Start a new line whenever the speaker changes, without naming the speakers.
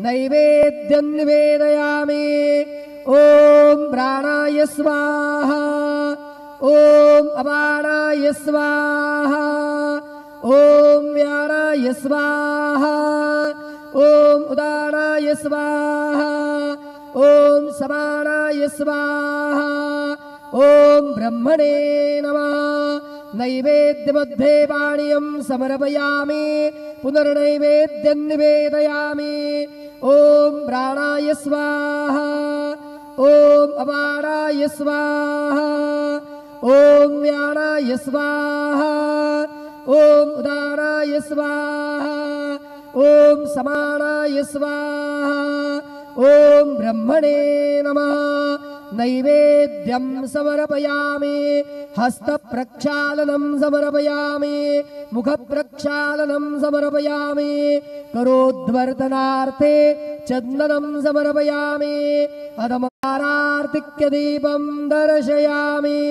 नैवेद्यं निवेदयामि। ॐ प्राणाय स्वाहा। ॐ अपानाय स्वाहा। ॐ व्यानाय स्वाहा। ॐ उदानाय स्वाहा। ॐ समानाय स्वाहा। ॐ ब्रह्मणे नमः। नैवेद्यमध्ये पानीयं समर्पयामि। पुनर्नैवेद्यं निवेदयामि। ॐ प्राणाय स्वाहा। ॐ अपानाय स्वाहा। ॐ व्यानाय स्वाहा। ॐ उदानाय स्वाहा। ॐ समानाय स्वाहा। ॐ ब्रह्मणे नमः। नैवेद्यं समर्पयामि। हस्तप्रक्षालनं समर्पयामि। मुखप्रक्षालनं समर्पयामि। करोद्वर्धनार्थे चन्दनं समर्पयामि। अधमारार्तिक्यदीपं दर्शयामि।